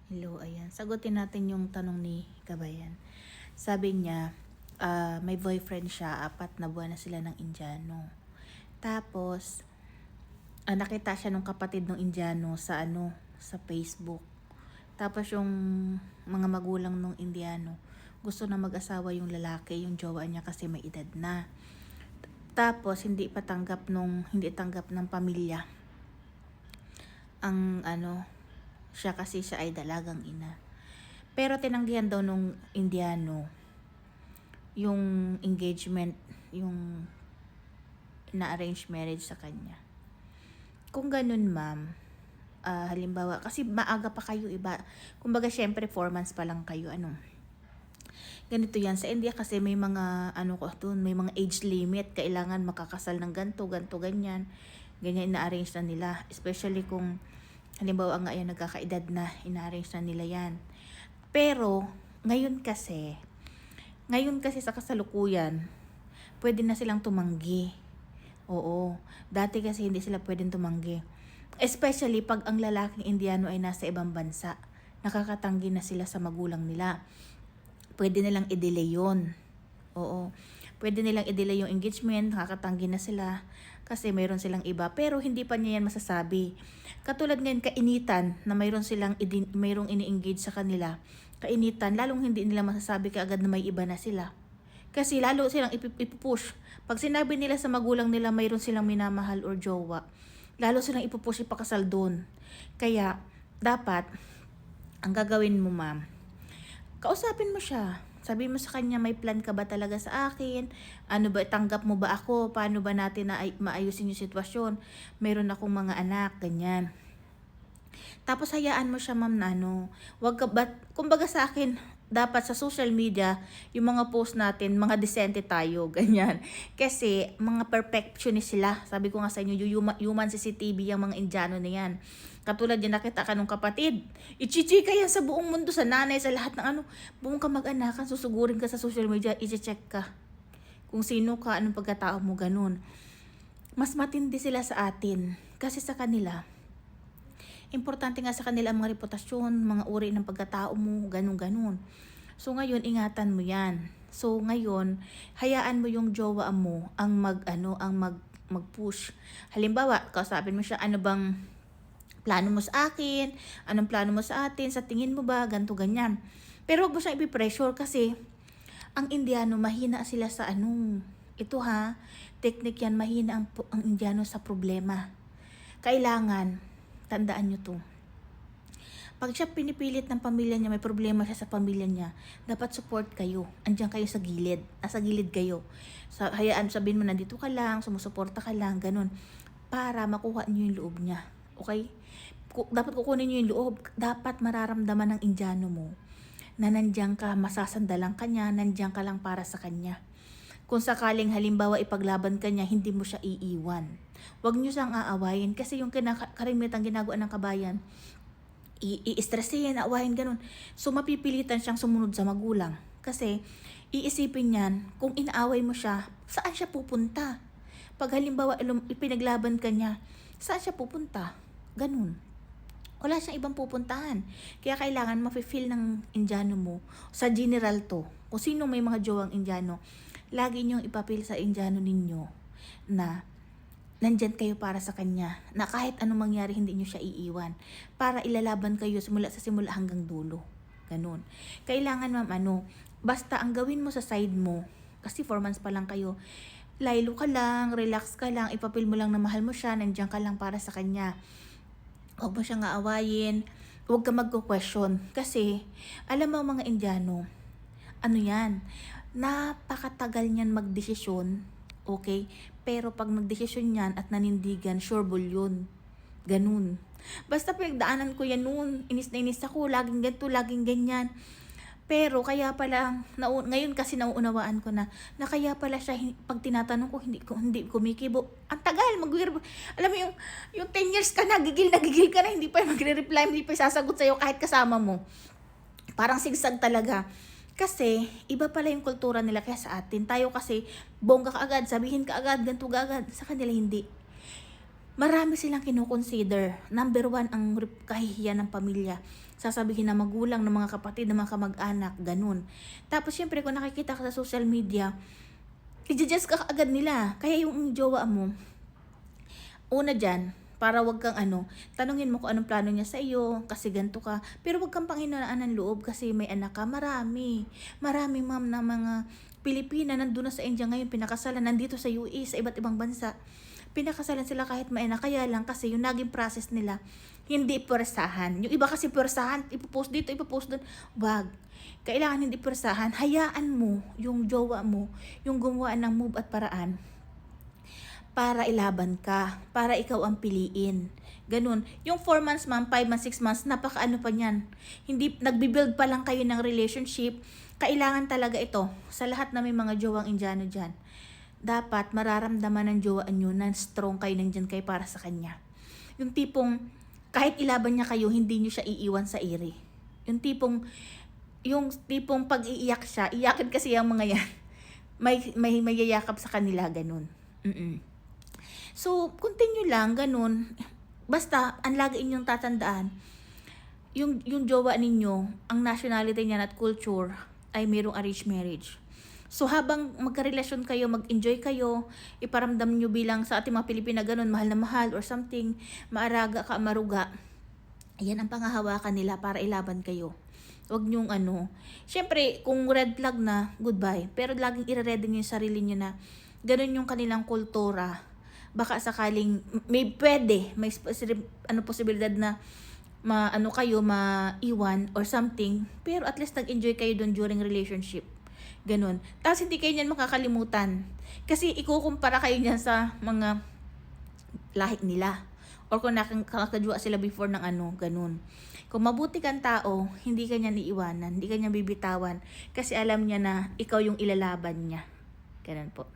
Hello, ayan. Sagutin natin yung tanong ni Kabayan. Sabi niya, may boyfriend siya, 4 na buwan na sila ng Indiano. Tapos, nakita siya nung kapatid ng Indiano sa Facebook. Tapos yung mga magulang ng Indiano, gusto na mag-asawa yung lalaki, yung jowa niya kasi may edad na. Tapos, hindi tanggap ng pamilya ang siya kasi siya ay dalagang ina. Pero tinanggihan daw nung Indiano yung engagement, yung na-arrange marriage sa kanya. Kung ganun, ma'am, halimbawa, kasi maaga pa kayo, iba. Kumbaga, syempre, 4 months pa lang kayo, ganito yan. Sa India kasi may mga, may mga age limit. Kailangan makakasal ng ganto, ganyan. Ganyan ina-arrange na nila. Especially kung, halimbawa nga yan, nagkakaedad na, ina-arrange na nila yan. Pero, ngayon kasi sa kasalukuyan, pwede na silang tumanggi. Oo. Dati kasi hindi sila pwedeng tumanggi. Especially pag ang lalaking Indiano ay nasa ibang bansa. Nakakatanggi na sila sa magulang nila. Pwede nilang i-delay yun. Oo. Pwede nilang i-delay yung engagement, nakakatanggi na sila kasi mayroon silang iba. Pero hindi pa niya yan masasabi. Katulad ngayon, kainitan na mayroong ini-engage sa kanila. Kainitan, lalong hindi nila masasabi kaagad na may iba na sila. Kasi lalo silang ipupush. Pag sinabi nila sa magulang nila mayroon silang minamahal or jowa, lalo silang ipupush ipakasal doon. Kaya, dapat, ang gagawin mo, ma'am, kausapin mo siya. Sabi mo sa kanya, may plan ka ba talaga sa akin? Ano ba, tanggap mo ba ako? Paano ba natin maayusin yung sitwasyon? Meron akong mga anak, ganyan. Tapos hayaan mo siya, ma'am, na kumbaga sa akin, dapat sa social media, yung mga post natin, mga decente tayo, ganyan. Kasi, mga perfectionist sila. Sabi ko nga sa inyo, yung human CCTV, yung mga Indiano na yan. Katulad yan, nakita ka nung kapatid. Ichichika yan sa buong mundo, sa nanay, sa lahat ng buong kamag-anakan, susugurin ka sa social media, ichicheck ka. Kung sino ka, anong pagkatao mo, ganun. Mas matindi sila sa atin. Kasi sa kanila, importante nga sa kanila ang mga reputasyon, mga uri ng pagkatao mo, ganun-ganun. So ngayon, ingatan mo yan. So ngayon, hayaan mo yung jowa mo ang mag-push. Halimbawa, kausapin mo siya, ano bang plano mo sa akin? Anong plano mo sa atin? Sa tingin mo ba? Ganto ganyan. Pero huwag mo siyang ipipressure kasi ang Indiano, mahina sila sa ito technique yan, mahina ang Indiano sa problema. Kailangan, tandaan nyo to. Pag siya pinipilit ng pamilya niya, may problema siya sa pamilya niya, dapat support kayo. Andiyan kayo sa gilid. Nasa gilid kayo. Hayaan, sabihin mo, nandito ka lang, sumusuporta ka lang, ganun. Para makuha niyo yung loob niya. Okay? Dapat kukunin niyo yung loob. Dapat mararamdaman ng Indiano mo na nandiyan ka, masasandalan ka niya, nandiyan ka lang para sa kanya. Kung sakaling halimbawa ipaglaban ka niya, hindi mo siya iiwan. Huwag niyo siyang aawayin kasi yung karamihan ginagawa ng kabayan, i-stressin, aawahin, ganun. So mapipilitan siyang sumunod sa magulang. Kasi iisipin niyan, kung inaaway mo siya, saan siya pupunta? Pag halimbawa ipinaglaban ka niya, saan siya pupunta? Ganun. Wala siyang ibang pupuntahan. Kaya kailangan mafe-feel ng Indiano mo, sa general to, kung sino may mga jowang Indiano, lagi niyong ipapil sa Indiano ninyo na nandyan kayo para sa kanya, na kahit anong mangyari hindi niyo siya iiwan, para ilalaban kayo simula hanggang dulo. Ganun. Kailangan, ma'am, basta ang gawin mo sa side mo, kasi 4 months pa lang kayo, laylo ka lang, relax ka lang, ipapil mo lang na mahal mo siya, nandyan ka lang para sa kanya. Huwag mo siyang aawayin, huwag ka magko-question. Kasi, alam mo mga Indiano, yan, napakatagal niyan magdesisyon, okay? Pero pag nagdesisyon yan at nanindigan, sure ball yun. Ganun. Basta pinagdaanan ko yan noon, inis na inis ako, laging ganito, laging ganyan. Pero kaya pala, ngayon kasi nauunawaan ko na kaya pala siya, pag tinatanong ko, hindi kumikibo. Ang tagal, alam mo yung 10 years ka na, gigil ka na, hindi pa magre-reply, hindi pa sasagot sa'yo kahit kasama mo. Parang sigsag talaga. Kasi, iba pala yung kultura nila kaya sa atin. Tayo kasi, bongga ka agad, sabihin ka agad, ganito ka agad. Sa kanila hindi. marami silang kinoconsider. Number one, ang kahihiyan ng pamilya. Sasabihin ng magulang, ng mga kapatid, ng mga kamag-anak, ganun. Tapos syempre kung nakikita ka sa social media, i-judge ka agad nila. Kaya yung jowa mo, una dyan, para wag kang tanungin mo kung anong plano niya sa iyo, kasi ganito ka. Pero wag kang panghinaan ng loob kasi may anak ka. Marami. Marami, ma'am, na mga Pilipina nandun na sa India ngayon, pinakasalan, nandito sa UE, sa iba't ibang bansa. Pinakasalan sila kahit may anak. Kaya lang kasi yung naging process nila, hindi pwersahan. Yung iba kasi pwersahan, ipopost dito, ipopost doon. Wag. Kailangan hindi pwersahan. Hayaan mo yung jowa mo, yung gumawa ng move at paraan para ilaban ka, para ikaw ang piliin. Ganun. Yung 4 months, ma'am, 5 months, 6 months, napaka-ano pa niyan. Hindi, nagbibuild pa lang kayo ng relationship. Kailangan talaga ito, sa lahat na may mga jowang Indiano dyan, dapat mararamdaman ng jowa nyo na strong kayo, nandyan kayo para sa kanya. Yung tipong, kahit ilaban niya kayo, hindi nyo siya iiwan sa iri. Yung tipong pag iiyak siya, iyakin kasi yung mga yan. May yayakap sa kanila, ganun. So, continue lang, ganun. Basta, ang lagi inyong tatandaan, yung jowa ninyo, ang nationality niya at culture ay mayroong arranged marriage. So, habang magkarelasyon kayo, mag-enjoy kayo, iparamdam nyo bilang sa ating mga Pilipina ganun, mahal na mahal or something, maaraga ka, maruga. Ayan ang pangahawakan nila para ilaban kayo. Huwag nyong syempre, kung red flag na, goodbye. Pero laging i-ready nyo yung sarili nyo na ganun yung kanilang kultura. Baka sakaling may posibilidad na kayo maiwan or something, pero at least nag-enjoy kayo doon during relationship. Ganun. Tapos hindi kayo niyan makakalimutan. Kasi ikukumpara kayo niyan sa mga lahi nila. Or kung nakakajwa sila before ng ganun. Kung mabuti kang tao, hindi ka niyan iiwanan, hindi ka niyan bibitawan. Kasi alam niya na ikaw yung ilalaban niya. Ganun po.